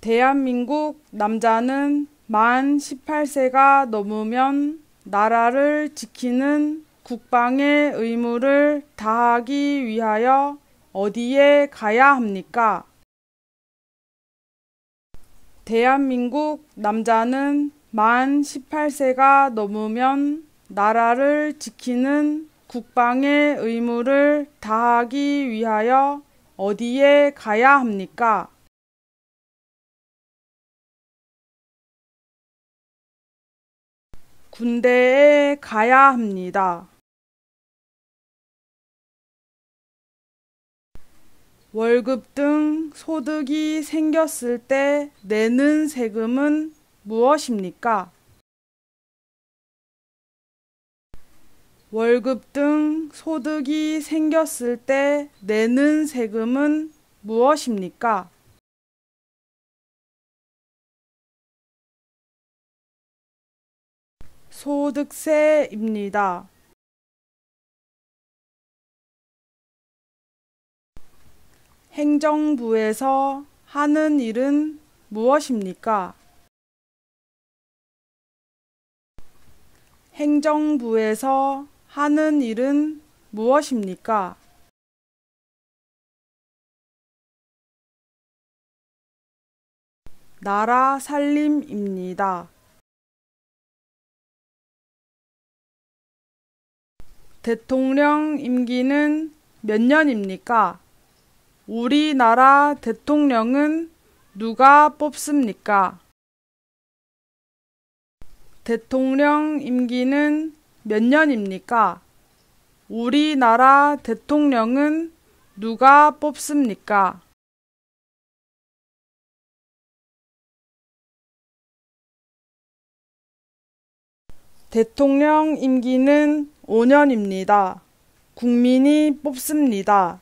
대한민국 남자는 만 18세가 넘으면 나라를 지키는 국방의 의무를 다하기 위하여 어디에 가야 합니까? 대한민국 남자는 만 18세가 넘으면 나라를 지키는 국방의 의무를 다하기 위하여 어디에 가야 합니까? 군대에 가야 합니다. 월급 등 소득이 생겼을 때 내는 세금은 무엇입니까? 월급 등 소득이 생겼을 때 내는 세금은 무엇입니까? 소득세입니다. 행정부에서 하는 일은 무엇입니까? 행정부에서 하는 일은 무엇입니까? 나라 살림입니다. 대통령 임기는 몇 년입니까? 우리나라 대통령은 누가 뽑습니까? 대통령 임기는 몇 년입니까? 우리나라 대통령은 누가 뽑습니까? 대통령 임기는 5년입니다. 국민이 뽑습니다.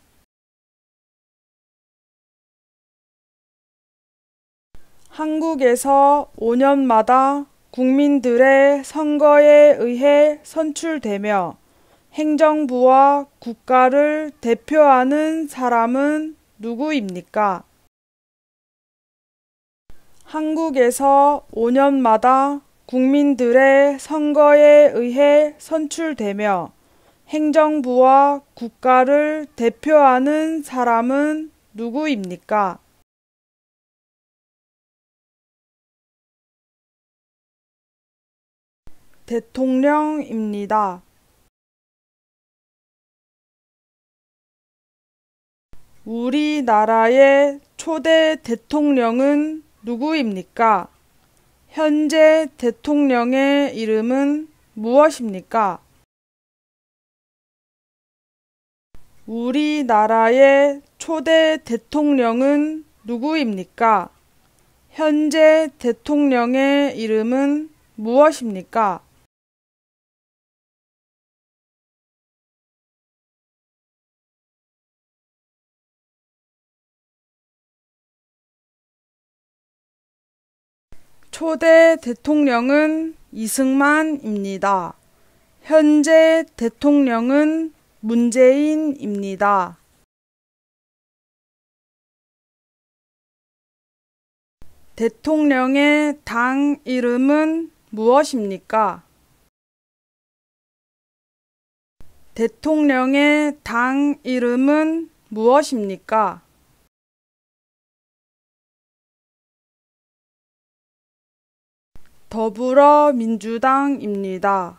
한국에서 5년마다 국민들의 선거에 의해 선출되며 행정부와 국가를 대표하는 사람은 누구입니까? 한국에서 5년마다 국민들의 선거에 의해 선출되며 행정부와 국가를 대표하는 사람은 누구입니까? 대통령입니다. 우리나라의 초대 대통령은 누구입니까? 현재 대통령의 이름은 무엇입니까? 우리나라의 초대 대통령은 누구입니까? 현재 대통령의 이름은 무엇입니까? 초대 대통령은 이승만입니다. 현재 대통령은 문재인입니다. 대통령의 당 이름은 무엇입니까? 대통령의 당 이름은 무엇입니까? 더불어민주당입니다.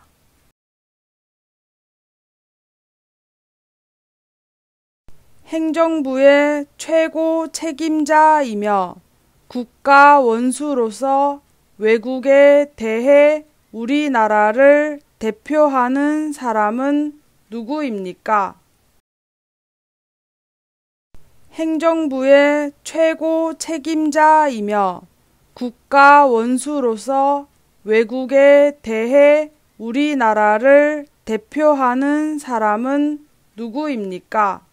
행정부의 최고 책임자이며 국가 원수로서 외국에 대해 우리나라를 대표하는 사람은 누구입니까? 행정부의 최고 책임자이며 국가 원수로서 외국에 대해 우리나라를 대표하는 사람은 누구입니까?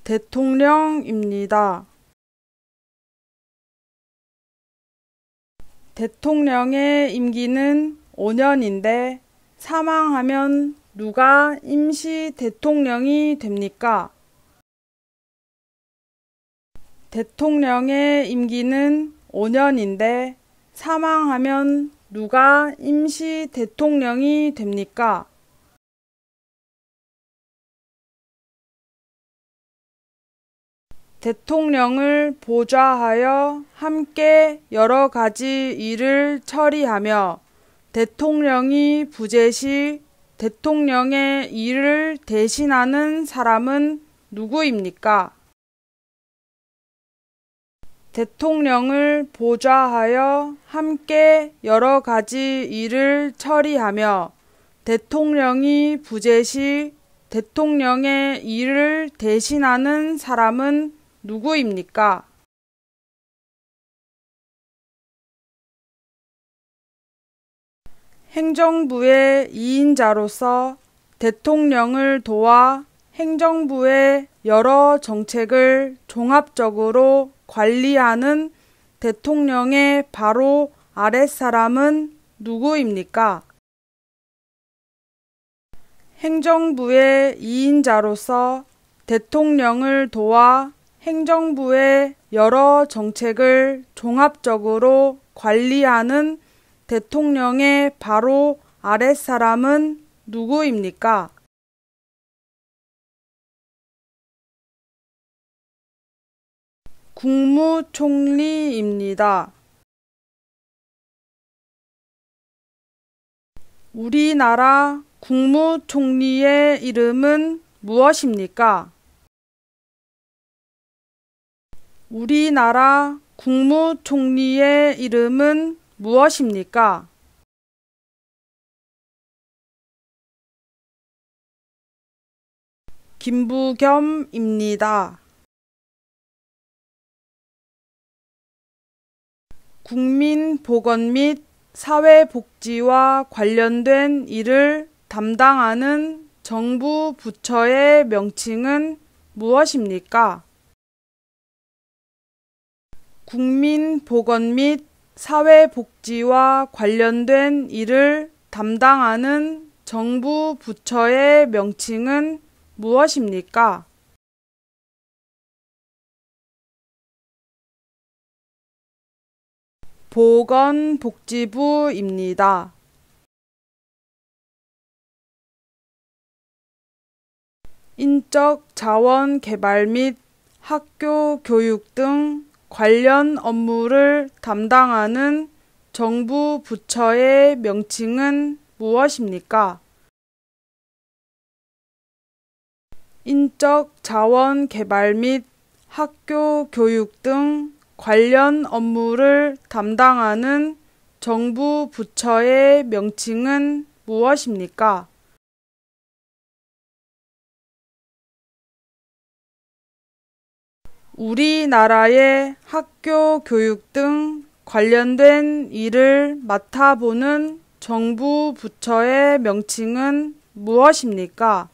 대통령입니다. 대통령의 임기는 5년인데 사망하면 누가 임시 대통령이 됩니까? 대통령의 임기는 5년인데 사망하면 누가 임시 대통령이 됩니까? 대통령을 보좌하여 함께 여러 가지 일을 처리하며 대통령이 부재 시 대통령의 일을 대신하는 사람은 누구입니까? 대통령을 보좌하여 함께 여러 가지 일을 처리하며 대통령이 부재 시 대통령의 일을 대신하는 사람은 누구입니까? 행정부의 2인자로서 대통령을 도와 행정부의 여러 정책을 종합적으로 관리하는 대통령의 바로 아랫사람은 누구입니까? 행정부의 2인자로서 대통령을 도와 행정부의 여러 정책을 종합적으로 관리하는 대통령의 바로 아랫사람은 누구입니까? 국무총리입니다. 우리나라 국무총리의 이름은 무엇입니까? 우리나라 국무총리의 이름은 무엇입니까? 김부겸입니다. 국민보건 및 사회복지와 관련된 일을 담당하는 정부 부처의 명칭은 무엇입니까? 국민보건 및 사회복지와 관련된 일을 담당하는 정부 부처의 명칭은 무엇입니까? 보건복지부입니다. 인적 자원 개발 및 학교 교육 등 관련 업무를 담당하는 정부 부처의 명칭은 무엇입니까? 인적 자원 개발 및 학교 교육 등 관련 업무를 담당하는 정부 부처의 명칭은 무엇입니까? 우리나라의 학교 교육 등 관련된 일을 맡아보는 정부 부처의 명칭은 무엇입니까?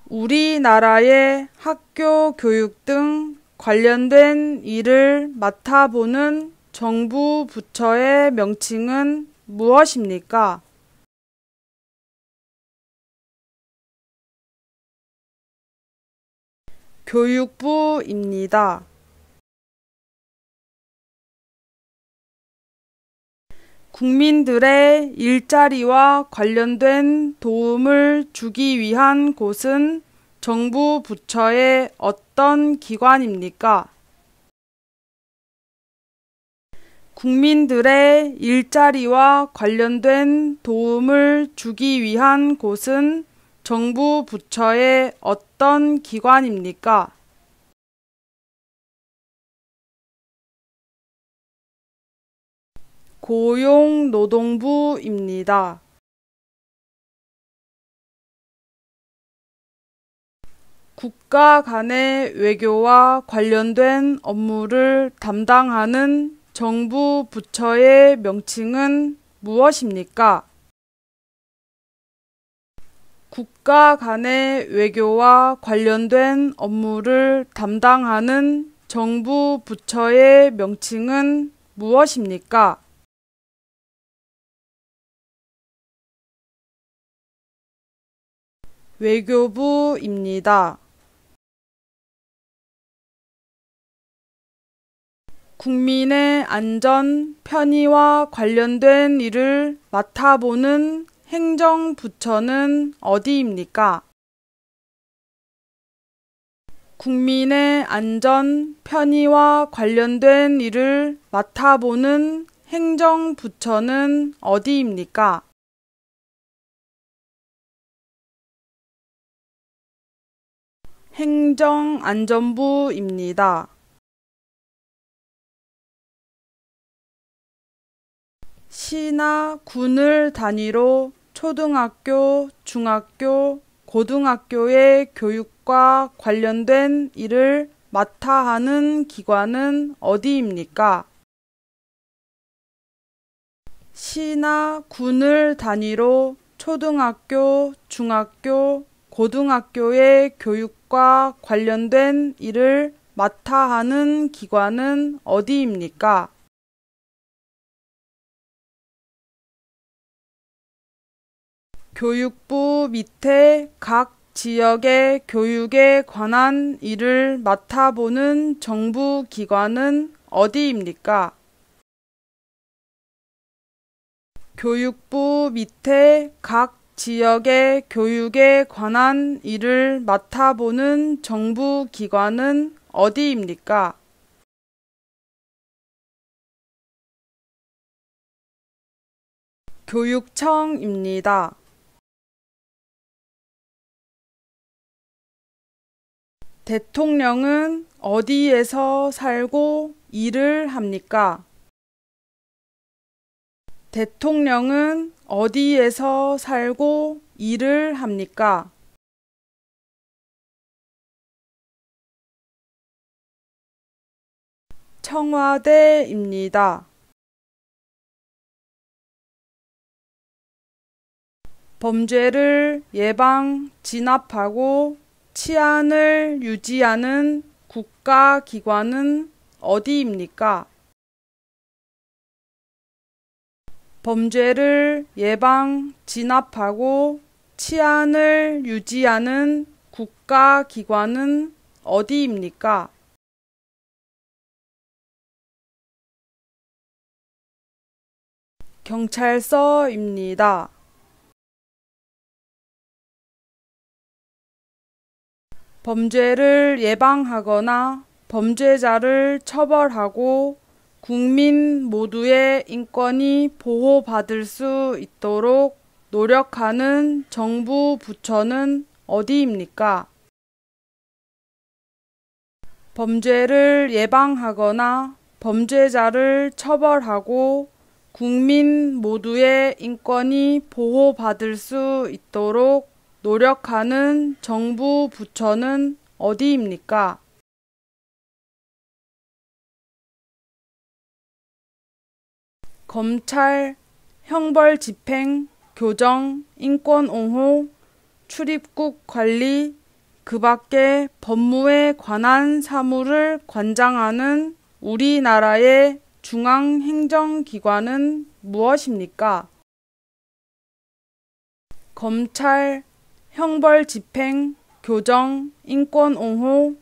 우리나라의 학교 교육 등 관련된 일을 맡아보는 정부 부처의 명칭은 무엇입니까? 교육부입니다. 국민들의 일자리와 관련된 도움을 주기 위한 곳은 정부 부처의 어떤 기관입니까? 국민들의 일자리와 관련된 도움을 주기 위한 곳은 정부 부처의 어떤 기관입니까? 고용노동부입니다. 국가 간의 외교와 관련된 업무를 담당하는 정부 부처의 명칭은 무엇입니까? 국가 간의 외교와 관련된 업무를 담당하는 정부 부처의 명칭은 무엇입니까? 외교부입니다. 국민의 안전, 편의와 관련된 일을 맡아보는 행정부처는 어디입니까? 국민의 안전, 편의와 관련된 일을 맡아보는 행정부처는 어디입니까? 행정안전부입니다. 시나 군을 단위로 초등학교, 중학교, 고등학교의 교육과 관련된 일을 맡아 하는 기관은 어디입니까? 시나 군을 단위로 초등학교, 중학교, 고등학교의 교육과 관련된 일을 맡아 하는 기관은 어디입니까? 교육부 밑에 각 지역의 교육에 관한 일을 맡아보는 정부 기관은 어디입니까? 교육부 밑에 각 지역의 교육에 관한 일을 맡아보는 정부 기관은 어디입니까? 교육청입니다. 대통령은 어디에서 살고 일을 합니까? 대통령은 어디에서 살고 일을 합니까? 청와대입니다. 범죄를 예방, 진압하고 치안을 유지하는 국가기관은 어디입니까? 범죄를 예방, 진압하고 치안을 유지하는 국가기관은 어디입니까? 경찰서입니다. 범죄를 예방하거나 범죄자를 처벌하고 국민 모두의 인권이 보호받을 수 있도록 노력하는 정부 부처는 어디입니까? 범죄를 예방하거나 범죄자를 처벌하고 국민 모두의 인권이 보호받을 수 있도록 노력하는 정부 부처는 어디입니까? 검찰, 형벌 집행, 교정, 인권옹호, 출입국 관리, 그 밖에 법무에 관한 사무를 관장하는 우리나라의 중앙행정기관은 무엇입니까? 검찰, 형벌 집행, 교정, 인권옹호,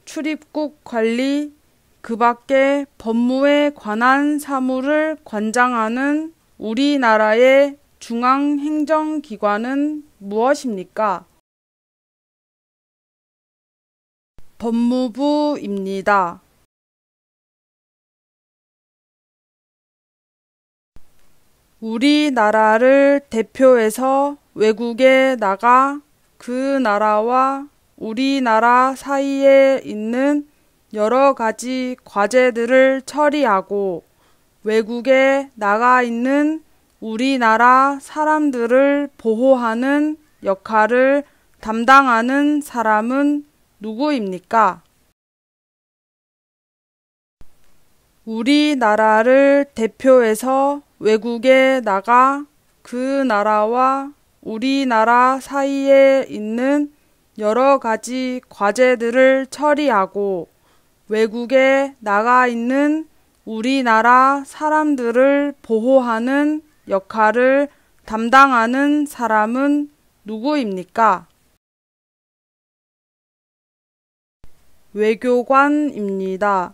출입국 관리, 그 밖에 법무에 관한 사무를 관장하는 우리나라의 중앙행정기관은 무엇입니까? 법무부입니다. 우리나라를 대표해서 외국에 나가 그 나라와 우리나라 사이에 있는 여러 가지 과제들을 처리하고 외국에 나가 있는 우리나라 사람들을 보호하는 역할을 담당하는 사람은 누구입니까? 우리나라를 대표해서 외국에 나가 그 나라와 우리나라 사이에 있는 여러 가지 과제들을 처리하고 외국에 나가 있는 우리나라 사람들을 보호하는 역할을 담당하는 사람은 누구입니까? 외교관입니다.